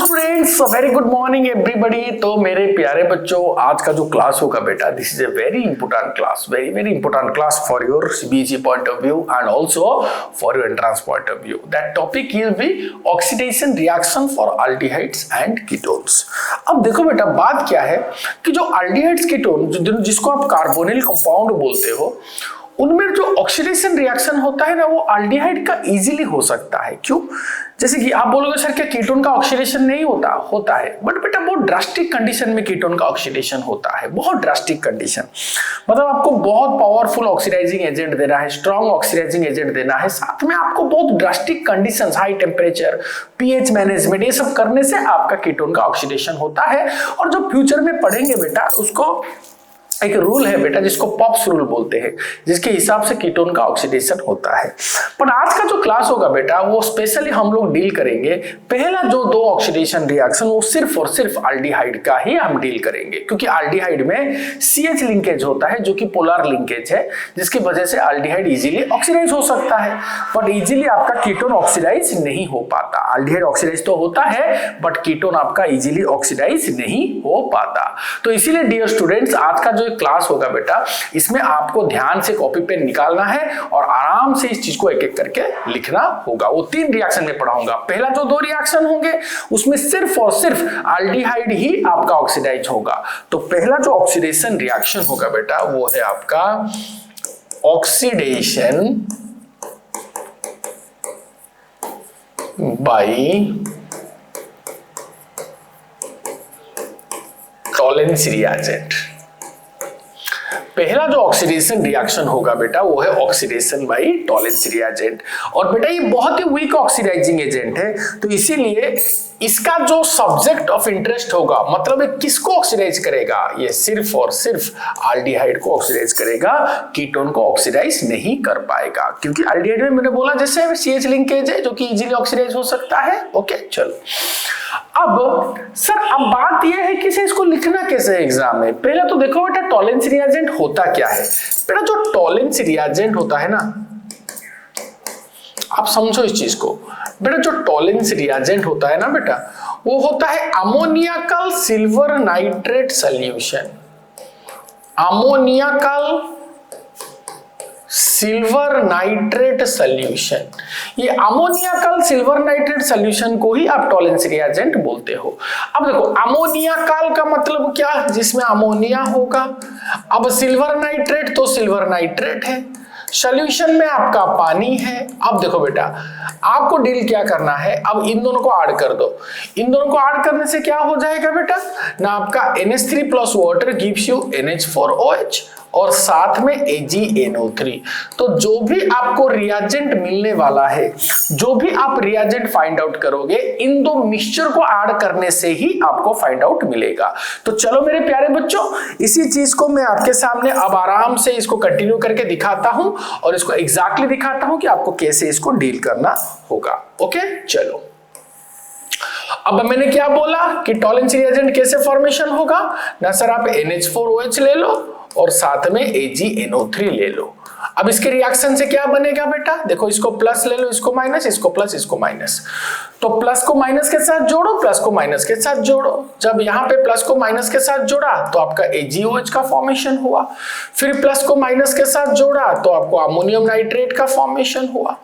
Students, very good morning everybody. तो मेरे प्यारे बच्चों, आज का जो क्लास होगा बेटा, this is a very important class, very very important class for your CBSE point of view and also for your entrance point of view. That topic will be oxidation reaction for aldehydes and ketones. अब देखो बेटा, बात क्या है कि जो aldehydes ketone जिसको आप कार्बोनिल कंपाउंड बोलते हो, उनमें जो ऑक्सीडेशन रिएक्शन होता है ना, वो एल्डिहाइड का इजीली हो सकता है। क्यों? जैसे कि आप बोलोगे सर क्या कीटोन का ऑक्सीडेशन नहीं होता है, बट बेटा बहुत ड्रास्टिक कंडीशन में कीटोन का ऑक्सीडेशन होता है, बहुत ड्रास्टिक कंडीशन। मतलब आपको बहुत पावरफुल ऑक्सीडाइजिंग एजेंट देना है, स्ट्रॉन्ग ऑक्सीडाइजिंग एजेंट देना है, साथ में आपको बहुत drastic conditions, high temperature, pH management, ये सब करने से आपका कीटोन का ऑक्सीडेशन होता है। और जो फ्यूचर में पढ़ेंगे बेटा, उसको एक रूल है बेटा जिसको पॉप्स रूल बोलते हैं, जिसके हिसाब से कीटोन का ऑक्सीडेशन होता है। पर आज का जो क्लास होगा बेटा, वो स्पेशली हम लोग डील करेंगे पहला जो दो ऑक्सीडेशन रिएक्शन, वो सिर्फ और सिर्फ एल्डिहाइड का ही हम डील करेंगे, क्योंकि एल्डिहाइड में CH लिंकेज होता है जो कि पोलर लिंकेज है, जिसकी वजह से एल्डिहाइड इजीली ऑक्सीडाइज हो सकता है, बट इजीली आपका कीटोन ऑक्सीडाइज नहीं हो पाता। एल्डिहाइड ऑक्सीडाइज तो होता है, बट कीटोन आपका इजीली ऑक्सीडाइज नहीं हो पाता। तो इसीलिए डियर स्टूडेंट्स, आज का जो क्लास होगा बेटा, इसमें आपको ध्यान से कॉपी पेन निकालना है और आराम से इस चीज को एक एक करके लिखना होगा। वो 3 रिएक्शन में पढ़ाऊंगा। पहला जो 2 रिएक्शन होंगे, उसमें सिर्फ और सिर्फ एल्डिहाइड ही आपका ऑक्सीडाइज होगा। तो पहला जो ऑक्सीडेशन रिएक्शन होगा बेटा, वो है आपका ऑक्सीडेशन बाय टॉलेंस रिएजेंट। पहला जो ऑक्सीडेशन रिएक्शन होगा बेटा, वो है ऑक्सीडेशन बाय टॉलेंस रिएजेंट। और बेटा ये बहुत ही वीक ऑक्सीडाइजिंग एजेंट है, तो इसीलिए इसका जो सब्जेक्ट ऑफ इंटरेस्ट होगा, मतलब ये किसको ऑक्सीडाइज करेगा, ये सिर्फ और सिर्फ एल्डिहाइड को ऑक्सीडाइज करेगा, कीटोन को ऑक्सीडाइज नहीं कर पाएगा। क्योंकि एल्डिहाइड में मैंने बोला जैसे CH लिंकेज है जो कि इजीली ऑक्सीडाइज हो सकता है। ओके, चलो अब सर, अब बात यह है कि इसको लिखना कैसे है एग्जाम में। पहले तो देखो बेटा, टॉलेंस रिएजेंट होता क्या है। बेटा जो टॉलेंस रिएजेंट होता है ना, आप समझो इस चीज को। बेटा जो टॉलेंस रिएजेंट होता है ना बेटा, वो होता है अमोनियाकल silver nitrate solution. अमोनियाकल silver nitrate solution, ये अमोनियाकल सिल्वर नाइट्रेट सॉल्यूशन को ही आप टॉलेंस रिएजेंट बोलते हो। अब देखो, अमोनियाकल का मतलब क्या, जिसमें अमोनिया होगा। अब सिल्वर नाइट्रेट तो सिल्वर नाइट्रेट है, सॉल्यूशन में आपका पानी है। अब देखो बेटा, आपको डील क्या करना है, अब इन दोनों को ऐड कर दो। इन दोनों को ऐड करने से क्या हो जाएगा बेटा ना, आपका NH3 plus water gives you NH4OH और साथ में AgNO3। तो जो भी आपको रिएजेंट मिलने वाला है, जो भी आप रिएजेंट फाइंड आउट करोगे, इन दो मिक्सचर को ऐड करने से ही आपको फाइंड आउट मिलेगा। तो चलो मेरे प्यारे बच्चों, इसी चीज को मैं आपके सामने अब आराम से इसको कंटिन्यू करके दिखाता हूं और इसको एग्जैक्टली दिखाता हूं कि आपको कैसे इसको डील करना होगा। ओके, चलो। अब मैंने क्या बोला कि टॉलेंस रिएजेंट कैसे फॉर्मेशन होगा ना सर, आप NH4OH ले लो और साथ में AgNO3 ले लो। अब इसके रिएक्शन से क्या बनेगा बेटा, देखो इसको प्लस ले लो, इसको माइनस, इसको प्लस, इसको माइनस। तो प्लस को माइनस के साथ जोड़ो, प्लस को माइनस के साथ जोड़ो। जब यहाँ पे प्लस को माइनस के साथ जोड़ा तो आपका AgOH का फॉर्मेशन हुआ। फिर प्लस को माइनस के साथ जोड़ा तो आपको अमोनियम नाइट्रेट का फॉर्मेशन हुआ।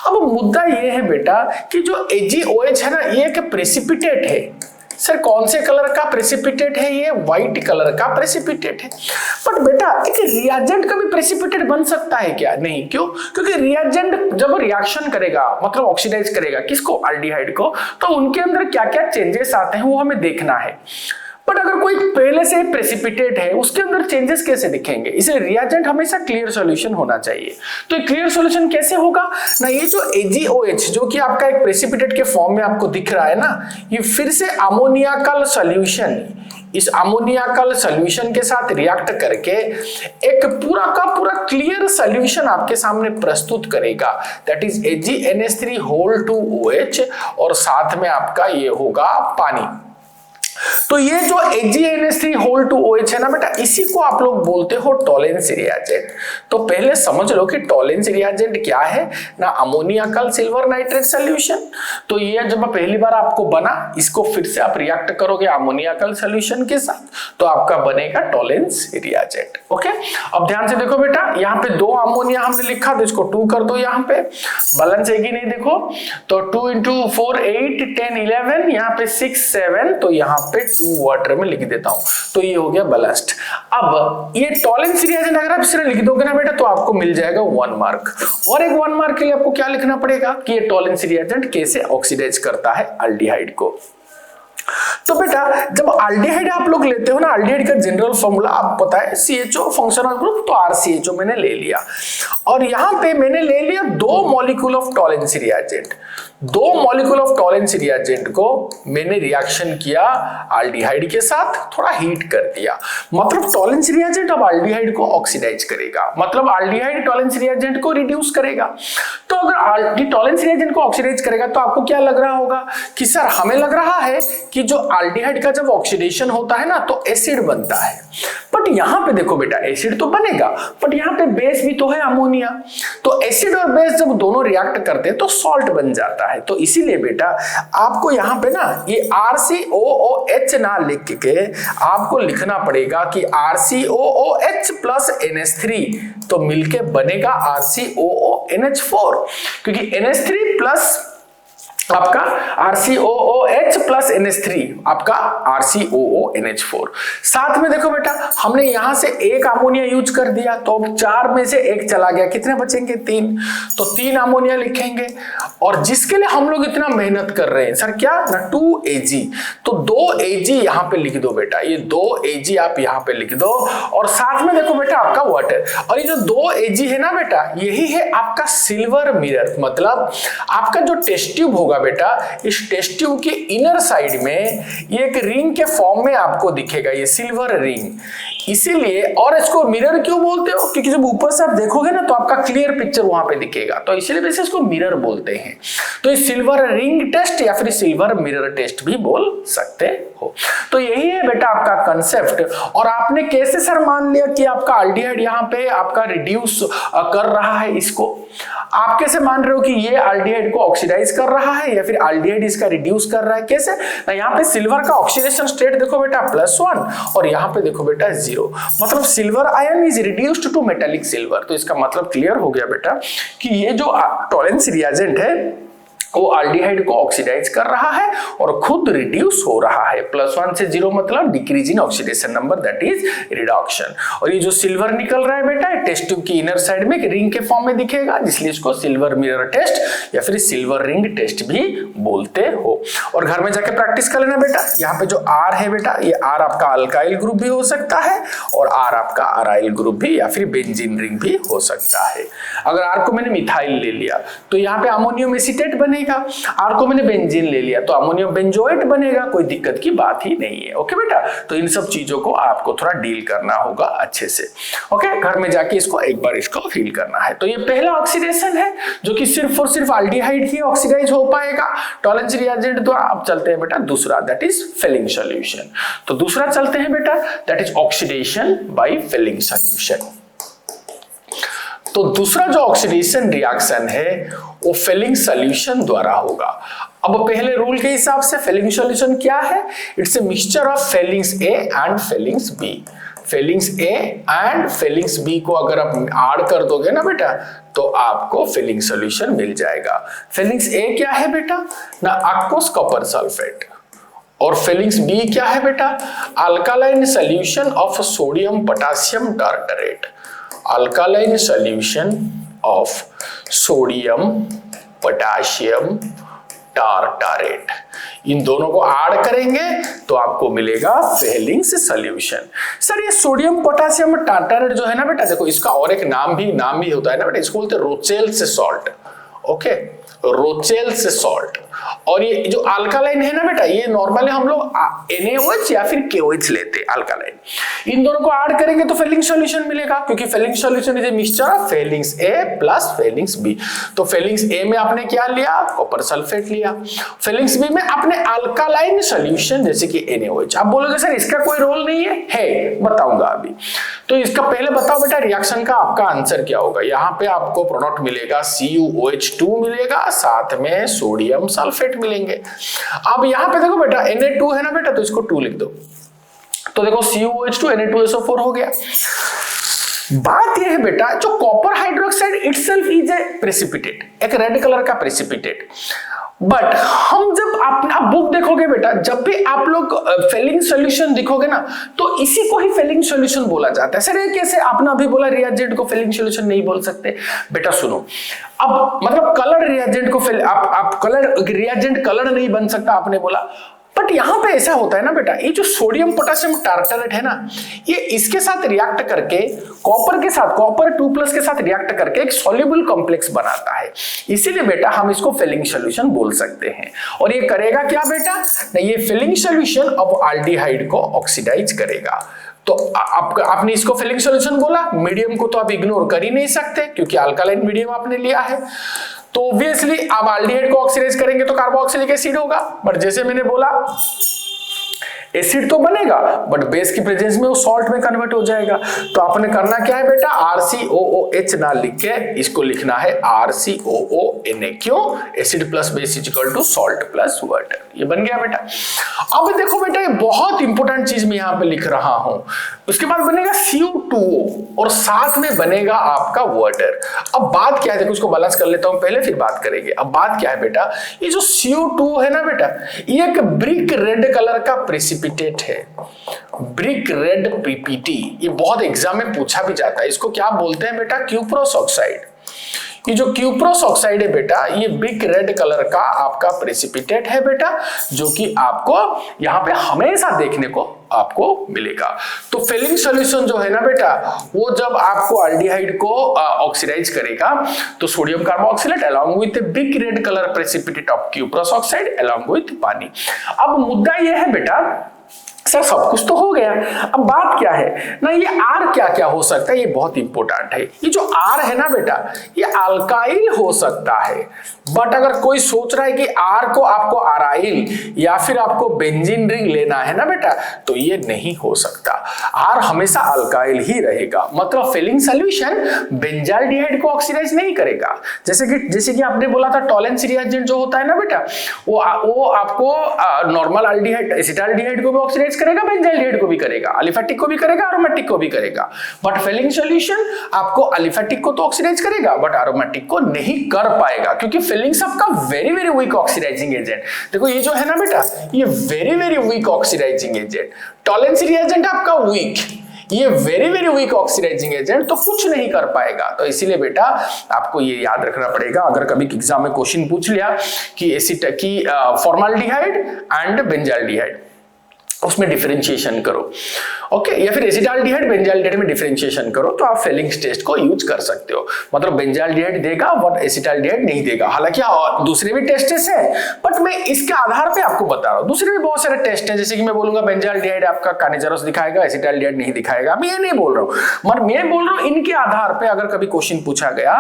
अब मुद्दा ये है बेटा कि जो AgOH है ना, ये एक प्रेसिपिटेट है। सर कौन से कलर का प्रेसिपिटेट है, ये व्हाइट कलर का प्रेसिपिटेट है। बट बेटा एक रिएजेंट का भी प्रेसिपिटेट बन सकता है क्या? नहीं। क्यों? क्योंकि रिएजेंट जब रिएक्शन करेगा, मतलब ऑक्सीडाइज करेगा किसको, एल्डिहाइड को, तो उनके अंदर क्या क्या चेंजेस आते हैं वो हमें देखना है। बट अगर कोई पहले से प्रेसिपिटेट है, उसके अंदर चेंजेस कैसे दिखेंगे? इसलिए रिएजेंट हमेशा क्लियर सॉल्यूशन होना चाहिए। तो क्लियर सॉल्यूशन कैसे होगा ना, ये जो AgOH जो कि आपका एक प्रेसिपिटेट के फॉर्म में आपको दिख रहा है ना, ये फिर से अमोनियाकल सॉल्यूशन, इस अमोनियाकल सॉल्यूशन के साथ रिएक्ट करके एक पूरा का पूरा क्लियर सॉल्यूशन आपके सामने प्रस्तुत करेगा। That is AgNH3 whole 2OH और साथ में आपका ये होगा पानी। तो ये जो AgNH3 है ना बेटा, इसी को आप लोग बोलते हो टॉलेंस रिएजेंट। तो पहले समझ लो कि टॉलेंस रिएजेंट क्या है ना, अमोनियाकल सिल्वर नाइट्रेट सॉल्यूशन। तो ये जब पहली बार आपको बना, इसको फिर से आप रिएक्ट करोगे अमोनियाकल सॉल्यूशन के साथ, तो आपका बनेगा टॉलेंस रिएजेंट। ओके, अब ध्यान से देखो बेटा, यहाँ पे 2 अमोनिया हमने लिखा, तो इसको 2 कर दो। यहाँ पे बैलेंस है कि नहीं देखो, तो 2 into 4 8 10 11, यहाँ पे 6 7, तो यहाँ पे 2 वाटर में लिख देता हूं, तो ये हो गया बैलेंस्ड। अब ये टॉलेंस रिएजेंट अगर आप इस तरह लिख दोगे ना बेटा, तो आपको मिल जाएगा 1 मार्क। और एक 1 मार्क के लिए आपको क्या लिखना पड़ेगा कि ये टॉलेंस रिएजेंट कैसे ऑक्सीडाइज करता है एल्डिहाइड को। तो बेटा जब एल्डिहाइड आप लोग लेते हो ना, एल्डिहाइड का जनरल फॉर्मूला आप पता है CHO फंक्शनल ग्रुप, तो RCHO मैंने ले लिया, और यहां पे मैंने ले लिया 2 molecule of Tollens reagent. 2 molecule of Tollens reagent को मैंने रिएक्शन किया एल्डिहाइड के साथ, थोड़ा हीट कर दिया, मतलब टॉलेंस रिएजेंट अब एल्डिहाइड को ऑक्सीडाइज करेगा, मतलब एल्डिहाइड टॉलेंस रिएजेंट को रिड्यूस करेगा। तो अगर टॉलेंस रिएजेंट को ऑक्सीडाइज करेगा, तो आपको क्या लग रहा होगा कि सर हमें लग रहा है कि जो एल्डिहाइड का जब ऑक्सीडेशन होता है ना, तो एसिड बनता है। बट यहां पे देखो बेटा, एसिड तो बनेगा, बट यहां पे बेस भी तो है अमोनिया, तो एसिड और बेस जब दोनों रिएक्ट करते हैं तो सॉल्ट बन जाता है। तो इसीलिए बेटा आपको यहां पे ना ये RCOOH ना लिख के आपको लिखना पड़ेगा कि RCOOH प्लस NH3, तो मिलके बनेगा RCOONH4, क्योंकि NH3 प्लस आपका RCOOH प्लस NH3 आपका RCOONH4। साथ में देखो बेटा, हमने यहां से एक अमोनिया यूज कर दिया, तो 4 में से 1 चला गया, कितने बचेंगे 3, तो 3 अमोनिया लिखेंगे। और जिसके लिए हम लोग इतना मेहनत कर रहे हैं सर, क्या ना 2 Ag, तो 2 Ag यहां पे लिख दो बेटा, ये 2 Ag आप यहां पे लिख दो, और साथ में देखो बेटा आपका वाटर। और ये जो 2 Ag है ना बेटा, यही है आपका सिल्वर मिरर, मतलब आपका जो टेस्ट ट्यूब होगा बेटा, इस टेस्ट ट्यूब के इनर साइड में ये एक रिंग के फॉर्म में आपको दिखेगा, ये सिल्वर रिंग। इसीलिए, और इसको मिरर क्यों बोलते हो, क्योंकि जब ऊपर से आप देखोगे ना, तो आपका क्लियर पिक्चर वहां पे दिखेगा, तो इसीलिए वैसे इसको मिरर बोलते हैं। तो ये सिल्वर रिंग टेस्ट या फिर सिल्वर मिरर टेस्ट भी बोल सकते हो। तो यही है बेटा आपका कंसेप्ट। और आपने कैसे सर मान लिया कि आपका एल्डिहाइड यहाँ पे आपका रिड्यूस कर रहा है, इसको आप कैसे मान रहे हो कि ये एल्डिहाइड को ऑक्सीडाइज कर रहा है या फिर एल्डिहाइड इसका रिड्यूस कर रहा है, कैसे ना, यहाँ पे सिल्वर का ऑक्सीडेशन स्टेट देखो बेटा +1, और यहाँ पे देखो बेटा 0, मतलब silver ion is reduced to metallic silver. तो इसका मतलब क्लियर हो गया बेटा कि ये जो टॉलेंस रिएजेंट है वो एल्डिहाइड को ऑक्सीडाइज कर रहा है और खुद रिड्यूस हो रहा है। +1 से 0 मतलब decrease in oxidation number, that is reduction. और ये जो सिल्वर निकल रहा है बेटा, टेस्ट ट्यूब की इनर साइड में एक रिंग के फॉर्म में दिखेगा, इसलिए इसको सिल्वर मिरर टेस्ट या फिर सिल्वर रिंग टेस्ट भी बोलते हो। और घर में जाके प्रैक्टिस कर लेना बेटा। यहाँ पे जो R है बेटा, ये R आपका अल्काइल ग्रुप भी हो सकता है और R आपका अराइल ग्रुप भी या फिर बेंजीन रिंग भी हो सकता है। अगर R को मैंने मिथाइल ले लिया तो यहाँ पे अमोनियम एसीटेट बनेगा, R को मैंने बेंजीन ले लिया तो अमोनियम बेंजोएट बनेगा, कोई दिक्कत की बात ही नहीं है। ओके बेटा, तो इन सब चीजों को आपको थोड़ा डील करना होगा अच्छे से। ओके, घर में जाके इसको एक बार इसको फील करना है। तो ये पहला ऑक्सीडेशन है जो कि सिर्फ और सिर्फ एल्डिहाइड ही ऑक्सीडाइज हो पाएगा टॉलेंस रिएजेंट द्वारा। अब चलते हैं बेटा दूसरा, दैट इज फिलिंग सॉल्यूशन। तो दूसरा चलते हैं बेटा, that is oxidation by Fehling solution. तो दूसरा जो ऑक्सीडेशन रिएक्शन है वो फिलिंग सॉल्यूशन द्वारा होगा। अब पहले रूल के हिसाब से फिलिंग सॉल्यूशन क्या है, it's a mixture of Fehling's A and Fehling's B। Fehling's A and Fehling's B को अगर आप ऐड कर दोगे ना बेटा तो आपको फिलिंग सॉल्यूशन मिल जाएगा। फिलिंग्स A क्या है बेटा ना, एक्वस कॉपर सल्फेट, और फिलिंग्स B क्या है बेटा, alkaline solution of sodium potassium tartrate. Alkaline solution of sodium potassium tartrate, इन दोनों को ऐड करेंगे तो आपको मिलेगा फिलिंग्स सॉल्यूशन। सर ये सोडियम पोटेशियम टार्टरेट जो है ना बेटा, देखो इसका और एक नाम भी होता है ना बेटा, इसको बोलते हैं Rochelle's salt. Okay, Rochelle's salt. और ये जो अल्कालाइन है ना बेटा, ये नॉर्मली हम लोग NaOH या फिर KOH लेते हैं अल्कालाइन। इन दोनों को ऐड करेंगे तो फेलिंग सॉल्यूशन मिलेगा, क्योंकि Fehling solution is a mixture of Fehling's A plus Fehling's B। तो फेलिंग्स A में आपने क्या लिया, कॉपर सल्फेट लिया। फेलिंग्स B में आपने अल्कालाइन सॉल्यूशन जैसे कि NaOH। आप बोलोगे सर इसका कोई रोल नहीं है बताऊंगा अभी। तो इसका पहले बताओ बेटा रिएक्शन का आपका आंसर क्या होगा। यहाँ पे आपको प्रोडक्ट मिलेगा CuOH2 मिलेगा, साथ में सोडियम सल्फेट मिलेंगे। अब यहाँ पे देखो बेटा Na2 है ना बेटा, तो इसको 2 लिख दो। तो देखो CuOH2 Na2SO4 हो गया। बात यह है बेटा, जो copper hydroxide itself is a precipitate, एक रेड कलर का प्रेसिपिटेट। बट हम जब आप बुक देखोगे बेटा, जब भी आप लोग फेलिंग सॉल्यूशन दिखोगे ना, तो इसी को ही फेलिंग सॉल्यूशन बोला जाता है। सर ये कैसे, आपने अभी बोला रिएजेंट को फेलिंग सॉल्यूशन नहीं बोल सकते। बेटा सुनो, अब मतलब कलर रिएजेंट को आप कलर रिएजेंट कलर नहीं बन सकता आपने बोला, बट यहां पे ऐसा होता है ना बेटा, ये जो सोडियम पोटेशियम टार्टरेट है ना, ये इसके साथ रिएक्ट करके कॉपर के साथ, कॉपर 2+ के साथ रिएक्ट करके एक सॉल्युबल कॉम्प्लेक्स बनाता है। इसीलिए बेटा हम इसको फिलिंग सॉल्यूशन बोल सकते हैं। और ये करेगा क्या बेटा, नहीं ये फिलिंग सॉल्यूशन अब ऑल्डिहाइड को ऑक्सीडाइज करेगा। तो आपने इसको फिलिंग सॉल्यूशन बोला, मीडियम को तो आप इग्नोर कर ही नहीं सकते क्योंकि अल्कालाइन मीडियम आपने लिया है। तो ऑब्वियसली आप एल्डिहाइड को ऑक्सीडाइज करेंगे तो कार्बोक्सिलिक एसिड होगा, बट जैसे मैंने बोला एसिड तो बनेगा बट बेस की प्रेजेंस में वो सॉल्ट में कन्वर्ट हो जाएगा। तो आपने करना क्या है बेटा, RCOOH ना लिख के इसको लिखना है RCOONA। क्यों, acid plus base is equal to salt plus water. ये बन गया बेटा। अब देखो बेटा, ये बहुत इंपॉर्टेंट चीज मैं यहां पे लिख रहा हूं। उसके बाद बनेगा CO2 और साथ में बनेगा आपका वाटर। अब बात क्या है, देखो इसको बैलेंस कर लेता हूं पहले, फिर बात करेंगे। अब बात क्या है बेटा, ये जो CO2 है ना बेटा, ये एक ब्रिक रेड कलर का प्रेसिपिटेट है, ब्रिक रेड PPT। ये बहुत एग्जाम में पूछा भी जाता है। इसको क्या बोलते हैं बेटा, क्यूप्रोस ऑक्साइड। ये जो क्यूप्रोस ऑक्साइड है बेटा, ये ब्रिक रेड कलर का आपका प्रेसिपिटेट है बेटा, जो कि आपको यहां पे हमेशा देखने को आपको मिलेगा। तो फिलिंग सॉल्यूशन जो है ना बेटा, वो जब आपको एल्डिहाइड को ऑक्सीडाइज करेगा तो sodium carboxylate along with brick red colour precipitate of cuprous oxide along with पानी। अब मुद्दा ये है बेटा, सर सब कुछ तो हो गया, अब बात क्या है ना, ये R क्या क्या हो सकता है, ये बहुत इंपॉर्टेंट है। ये जो R है ना बेटा, ये अल्काइल हो सकता है। बट अगर कोई सोच रहा है कि R को आपको अराइल या फिर आपको बेंजीन रिंग लेना है ना बेटा, तो ये नहीं हो सकता। R हमेशा अल्काइल ही रहेगा। मतलब फिलिंग सॉल्यूशन बेंजाल्डिहाइड को ऑक्सीडाइज नहीं करेगा। जैसे कि आपने बोला था टॉलेंस रिएजेंट जो होता है ना बेटा, वो आपको नॉर्मल एल्डिहाइड एसिटाल्डिहाइड को भी ऑक्सीडाइज करेगा, बेंजाल्डिहाइड को भी करेगा, अलिफेटिक को भी करेगा, एरोमेटिक को भी करेगा। बट फिलिंग सॉल्यूशन आपको अलिफेटिक को तो ऑक्सीडाइज करेगा बट एरोमेटिक को नहीं कर पाएगा, क्योंकि फिलिंग्स आपका very very weak oxidising agent. देखो ये जो है ना बेटा, ये very very weak oxidising agent. Tollens reagent आपका वीक, ये very very weak oxidising agent, तो कुछ नहीं कर पाएगा। तो इसीलिए बेटा आपको ये याद रखना पड़ेगा। अगर कभी एग्जाम में क्वेश्चन पूछ लिया कि एसिड की फॉर्माल्डिहाइड एंड बेंजाल्डिहाइड, उसमें डिफरेंशिएशन करो, ओके, या फिर एसिटाल्डिहाइड बेंजाल्डिहाइड में डिफरेंशिएशन करो, तो आप फिलिंग्स टेस्ट को यूज कर सकते हो। मतलब बेंजाल्डिहाइड देगा बट एसिटाल्डिहाइड नहीं देगा। हालांकि दूसरे भी टेस्ट है, बट मैं इसके आधार पे आपको बता रहा हूं। दूसरे भी बहुत सारे टेस्ट हैं, जैसे कि मैं बोलूंगा बेंजाल्डिहाइड आपका कानेजरस दिखाएगा, एसिटाल्डिहाइड नहीं दिखाएगा। मैं ये नहीं बोल रहा हूं, मगर मैं बोल रहा हूं इनके आधार पे अगर कभी क्वेश्चन पूछा गया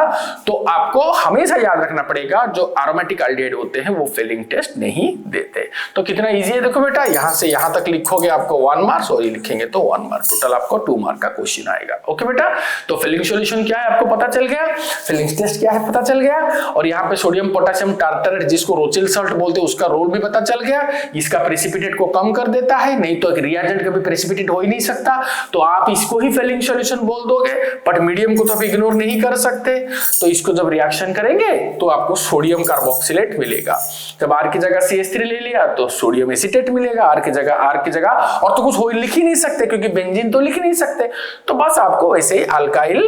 तो आपको हमेशा याद रखना पड़ेगा, जो एरोमेटिक एल्डिहाइड होते हैं वो फिलिंग टेस्ट नहीं देते। तो कितना ईजी है देखो बेटा, यहां से यहां तक लिखोगे आपको 1 मार्क्स और ये लिखेंगे तो 1 मार्क, टोटल आपको 2 मार्क का क्वेश्चन आएगा। ओके बेटा, तो फिलिंग सॉल्यूशन क्या है आपको पता चल गया, फिलिंग टेस्ट क्या है पता चल गया, और यहाँ पे सोडियम पोटेशियम टार्टरेट जिसको रोचिल सॉल्ट बोलते हैं उसका रोल भी पता चल गया। इसका प्रेसिपिटेट को कम कर देता है, नहीं तो एक रिएजेंट कभी प्रेसिपिटेट हो ही नहीं सकता, तो आप इसको ही फिलिंग सॉल्यूशन बोल दोगे। बट मीडियम को तो आप इग्नोर नहीं कर सकते, तो इसको जब रिएक्शन करेंगे तो आपको सोडियम कार्बोक्सिलेट मिलेगा। जब R की जगह CH3 ले लिया तो सोडियम एसीटेट मिलेगा, R की जगह और तो कुछ हो लिख ही नहीं सकते क्योंकि बेंजीन तो लिख नहीं सकते, तो बस आपको ऐसे ही alkyl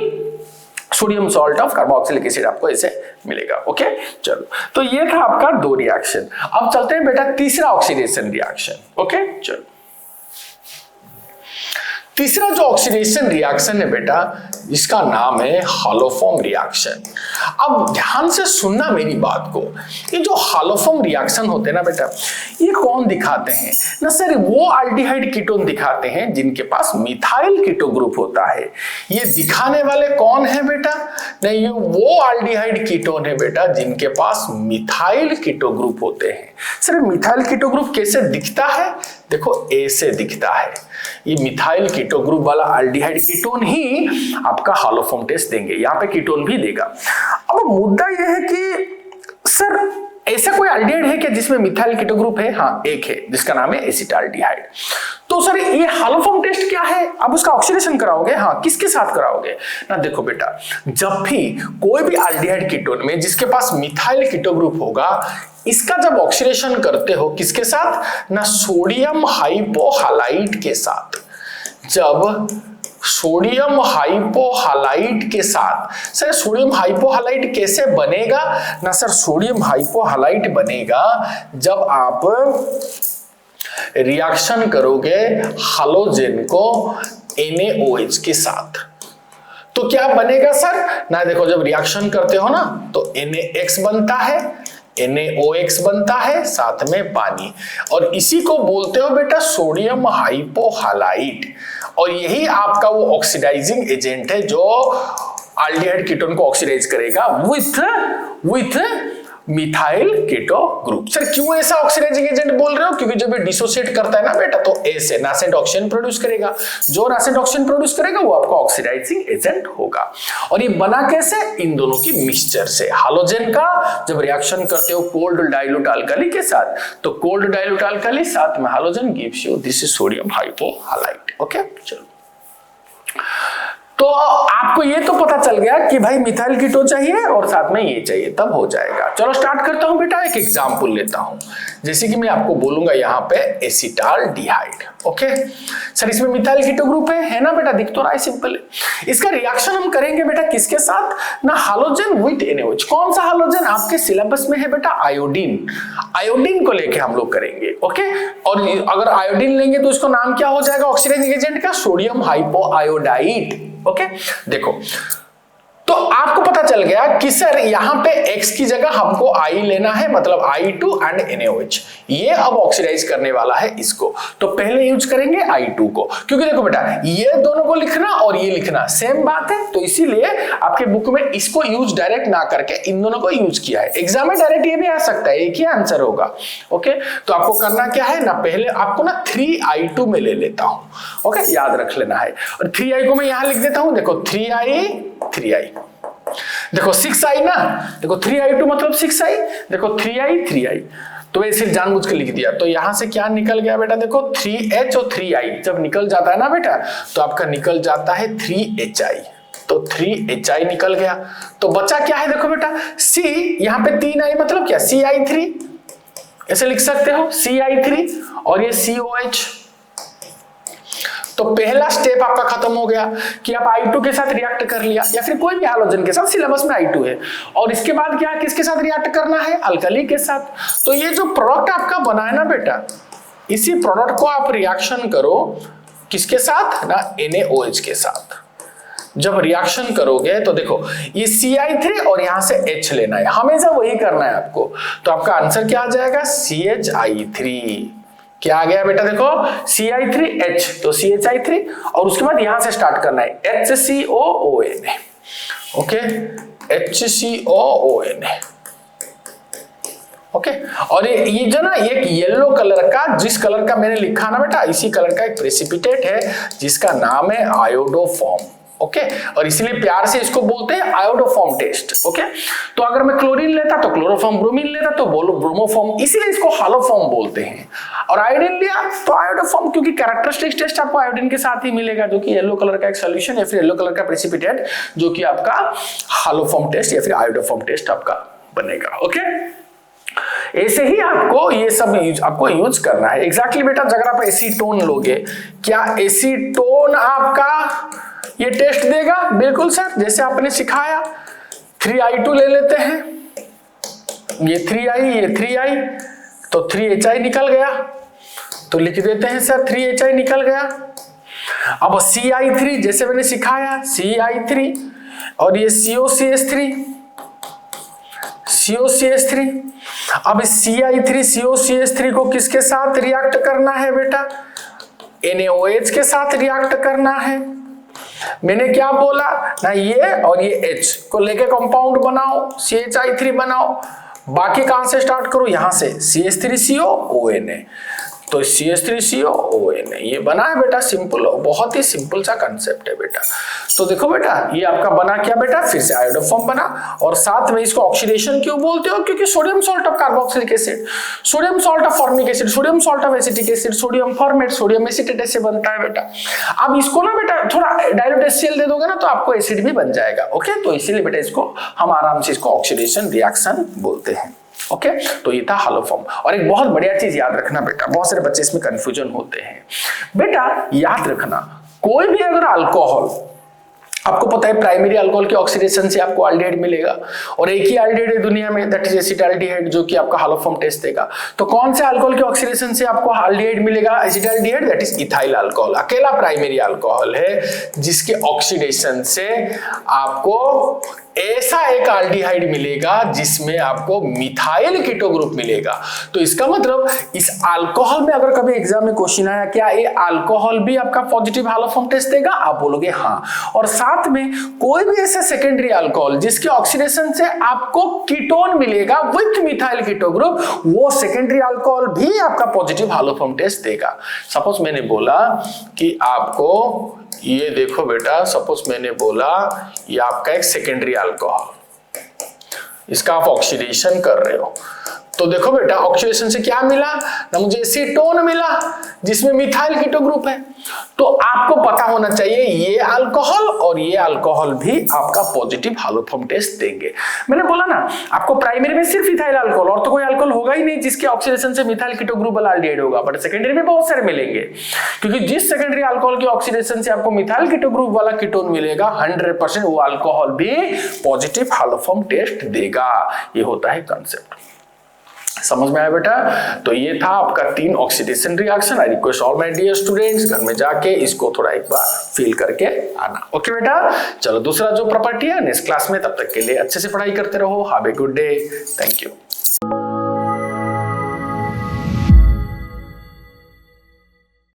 sodium salt of carboxylic acid आपको ऐसे मिलेगा। ओके चलो, तो ये था आपका 2 रिएक्शन। अब चलते हैं बेटा तीसरा ऑक्सीडेशन रिएक्शन। ओके चलो, तीसरा जो ऑक्सीडेशन रिएक्शन है बेटा, इसका नाम है हॉलोफॉर्म रिएक्शन। अब ध्यान से सुनना मेरी बात को, ये जो हॉलोफॉर्म रिएक्शन होते हैं ना बेटा, ये कौन दिखाते हैं ना सर? वो अल्डिहाइड कीटोन दिखाते हैं जिनके पास मिथाइल कीटो ग्रुप होता है। ये दिखाने वाले कौन है बेटा? नहीं, ये वो अल्डिहाइड कीटोन है बेटा जिनके पास मिथाइल कीटो ग्रुप होते हैं। सर मिथाइल कीटो ग्रुप कैसे दिखता है? देखो ऐसे दिखता है। ये मिथाइल कीटो ग्रुप वाला अल्डिहाइड कीटोन ही आपका हॉलोफॉर्म टेस्ट देंगे, यहाँ पे कीटोन भी देगा। अब मुद्दा यह है कि सर ऐसा कोई अल्डिहाइड है क्या जिसमें मिथाइल कीटो ग्रुप है? हाँ, एक है जिसका नाम है एसिटाल्डिहाइड। तो सर ये हॉलोफॉर्म टेस्ट क्या है? अब उसका ऑक्सीडेशन कराओगे? हाँ, किसके साथ कराओगे ना? देखो बेटा, जब भी कोई भी अल्डिहाइड कीटोन में जिसके पास मिथाइल कीटो ग्रुप होगा, इसका जब ऑक्सीडेशन करते हो किसके साथ ना? सोडियम हाइपोहालाइड के साथ। जब सोडियम हाइपोहालाइड के साथ, सर सोडियम हाइपोहालाइड कैसे बनेगा ना? सर सोडियम हाइपोहालाइड बनेगा जब आप रिएक्शन करोगे हालोजेन को NaOH के साथ। तो क्या बनेगा सर ना? देखो जब रिएक्शन करते हो ना तो NaX बनता है, NaOX बनता है, साथ में पानी, और इसी को बोलते हो बेटा सोडियम हाइपोहालाइड। और यही आपका वो ऑक्सीडाइजिंग एजेंट है जो अल्डिहाइड कीटोन को ऑक्सीडाइज करेगा with methyl keto group. Sir क्यों ऐसा ऑक्सीडाइजिंग एजेंट बोल रहे हो? क्योंकि जब ये डिसोसिएट करता है ना बेटा तो ऐसे नासेंट ऑक्सीजन प्रोड्यूस करेगा। जो नासेंट ऑक्सीजन प्रोड्यूस करेगा वो आपका ऑक्सीडाइजिंग एजेंट होगा। और ये बना कैसे? इन दोनों की मिक्सचर से। हालोजेन का जब रिएक्शन करते हो कोल्ड डाइल्यूट अल्कली के साथ, तो कोल्ड डाइल्यूट अल्कली साथ में halogen gives you this is sodium hypohalide. Okay, चलो तो आपको ये तो पता चल गया कि भाई मिथाइल कीटो चाहिए और साथ में ये चाहिए, तब हो जाएगा। चलो स्टार्ट करता हूं बेटा, एक एग्जांपल लेता हूं। जैसे कि मैं आपको बोलूंगा यहाँ पे एसिटाल्डिहाइड। ओके सर, इसमें मिथाइल कीटो ग्रुप है ना बेटा? दिख तो रहा है, सिंपल है। इसका रिएक्शन हम करेंगे बेटा किसके साथ ना? Halogen with NaOH। कौन सा हालोजेन? आपके सिलेबस में है बेटा आयोडीन। आयोडीन को लेके हम लोग करेंगे। ओके, और अगर आयोडीन लेंगे तो इसको नाम क्या हो जाएगा ऑक्सीडाइजिंग एजेंट का? सोडियम हाइपोआयोडाइड। ओके देखो, तो आपको पता चल गया कि सर यहां पे X की जगह हमको I लेना है, मतलब I2 एंड NaOH। ये अब ऑक्सीडाइज करने वाला है इसको, तो पहले यूज करेंगे I2 को, क्योंकि देखो बेटा ये दोनों को लिखना और ये लिखना सेम बात है, तो इसीलिए आपके बुक में इसको यूज डायरेक्ट ना करके इन दोनों को यूज किया है। एग्जाम में डायरेक्ट ये भी आ सकता है, एक ही आंसर होगा। ओके, तो आपको करना क्या है ना, पहले आपको ना 3I2 में ले लेता हूं। ओके, याद रख लेना है, और 3I को मैं यहां लिख देता हूं। देखो 3I, देखो 6I ना, देखो 3I2 मतलब 6I, देखो 3I, तो ऐसे जानबूझ के लिख दिया। तो यहां से क्या निकल गया बेटा? देखो 3H और 3I जब निकल जाता है ना बेटा, तो आपका निकल जाता है 3HI, तो 3HI निकल गया। तो बचा क्या है? देखो बेटा C, यहाँ पे 3I मतलब क्या? CI3, ऐसे लिख सकते हो CI3, और ये COH। तो पहला स्टेप आपका खत्म हो गया कि आप I2 के साथ रिएक्ट कर लिया, या फिर कोई भी हालोजन के साथ, सिलेबस में I2 है। और इसके बाद क्या, किसके साथ रिएक्ट करना है? अल्कली के साथ। तो ये जो प्रोडक्ट आपका बना है ना बेटा, इसी प्रोडक्ट को आप रिएक्शन करो किसके साथ ना? NaOH के साथ। जब रिएक्शन करोगे तो देखो ये CI3 और यहां से H लेना है, हमेशा वही करना है आपको। तो आपका आंसर क्या आ जाएगा? CHI3। क्या आ गया बेटा? देखो CI3H, तो CHI3, और उसके बाद यहां से स्टार्ट करना है HCOONA। Okay, HCOONA। ओके, और ये जो ना एक येलो कलर का, जिस कलर का मैंने लिखा ना बेटा, इसी कलर का एक प्रेसिपिटेट है जिसका नाम है आयोडोफॉर्म। ओके, और इसीलिए प्यार से इसको बोलते हैं आयोडोफॉर्म टेस्ट। ओके, तो अगर मैं क्लोरीन लेता तो क्लोरोफॉर्म, ब्रोमीन लेता तो ब्रोमोफॉर्म, इसीलिए इसको हालोफॉर्म बोलते हैं। और आयोडीन लिया तो आयोडोफॉर्म, क्योंकि कैरेक्टरिस्टिक टेस्ट आपको आयोडीन के साथ ही मिलेगा, जो कि येलो कलर का एक सॉल्यूशन या फिर येलो कलर का प्रेसिपिटेट, जो कि आपका हालोफॉर्म टेस्ट या फिर आयोडोफॉर्म टेस्ट आपका बनेगा। ओके, ऐसे ही आपको ये सब आपको यूज करना है। एग्जैक्टली बेटा, अगर आप एसीटोन लोगे, क्या एसीटोन आपका ये टेस्ट देगा? बिल्कुल सर, जैसे आपने सिखाया। 3I2 ले लेते हैं, ये 3I, ये 3I, तो 3HI निकल गया, तो लिख देते हैं सर 3HI निकल गया। अब CI3 जैसे मैंने सिखाया CI3 और ये COCH3 अब CI3 COCH3 को किसके साथ रिएक्ट करना है बेटा? NaOH के साथ रिएक्ट करना है। मैंने क्या बोला ना, ये और ये H को लेके कंपाउंड बनाओ, CHI3 बनाओ। बाकी कहां से स्टार्ट करो? यहां से CH3COONA, तो CH3COONA ये बना है बेटा। सिंपल, बहुत ही सिंपल सा कंसेप्ट है बेटा। तो देखो बेटा, ये आपका बना क्या बेटा? फिर से आयोडोफॉर्म बना, और साथ में इसको ऑक्सीडेशन क्यों बोलते हो? क्योंकि sodium salt of carboxylic acid, sodium salt of formic acid, sodium salt of acetic acid, sodium format, sodium acetate ऐसे बनता है बेटा। अब इसको ना बेटा थोड़ा डायल्यूट HCl दे दोगे ना तो आपको एसिड भी बन जाएगा। ओके, तो इसीलिए बेटा इसको हम आराम से इसको ऑक्सीडेशन रिएक्शन बोलते हैं। ओके, तो ये था हालोफॉर्म। और एक बहुत बढ़िया चीज याद रखना बेटा, बहुत सारे बच्चे इसमें कंफ्यूजन होते हैं बेटा। याद रखना, कोई भी अगर अल्कोहल, आपको पता है प्राइमरी अल्कोहल के ऑक्सीडेशन से आपको एल्डिहाइड मिलेगा, और एक ही एल्डिहाइड है दुनिया में, दैट इज एसिटाल्डिहाइड, जो कि आपका हालोफॉर्म टेस्ट देगा। तो कौन से अल्कोहल के ऑक्सीडेशन से आपको एल्डिहाइड मिलेगा? Acetaldehyde, that is ethyl alcohol. अकेला प्राइमरी अल्कोहल है जिसके ऑक्सीडेशन से आपको ऐसा एक एल्डिहाइड मिलेगा जिसमें आपको मिथाइल कीटो ग्रुप मिलेगा। तो इसका मतलब इस अल्कोहल में अगर कभी एग्जाम में क्वेश्चन आया क्या ये अल्कोहल भी आपका पॉजिटिव हालोफॉर्म टेस्ट देगा, आप बोलोगे हाँ। और साथ में कोई भी ऐसा सेकेंडरी अल्कोहल जिसके ऑक्सीडेशन से आपको कीटोन मिलेगा विथ मिथाइल कीटो ग्रुप, वो सेकेंडरी अल्कोहल भी आपका पॉजिटिव हालोफॉर्म टेस्ट देगा। सपोज मैंने बोला कि आपको ये देखो बेटा, सपोज मैंने बोला ये आपका एक सेकेंडरी अल्कोहल, इसका आप ऑक्सीडेशन कर रहे हो, तो देखो बेटा ऑक्सीडेशन से क्या मिला ना, मुझे एसीटोन मिला जिसमें मिथाइल कीटो ग्रुप है। तो आपको पता होना चाहिए ये अल्कोहल और ये अल्कोहल भी आपका पॉजिटिव हालोफॉर्म टेस्ट देंगे। मैंने बोला ना आपको प्राइमरी में सिर्फ इथाइल अल्कोहल, और तो कोई अल्कोहल होगा ही नहीं जिसके ऑक्सीडेशन से मिथाइल कीटो ग्रुप वाला एल्डिहाइड होगा, बट सेकेंडरी में बहुत सारे मिलेंगे, क्योंकि जिस सेकेंडरी अल्कोहल के ऑक्सीडेशन से आपको मिथाइल कीटो ग्रुप वाला कीटोन मिलेगा 100% वो अल्कोहल भी पॉजिटिव हालोफॉर्म टेस्ट देगा। ये होता है कंसेप्ट। समझ में आया बेटा? तो ये था आपका 3 oxidation reaction. I request all my dear students, घर में जाके इसको थोड़ा एक बार फील करके आना। ओके बेटा, चलो दूसरा जो प्रॉपर्टी है नेक्स्ट क्लास में, तब तक के लिए अच्छे से पढ़ाई करते रहो। Have a good day, thank you.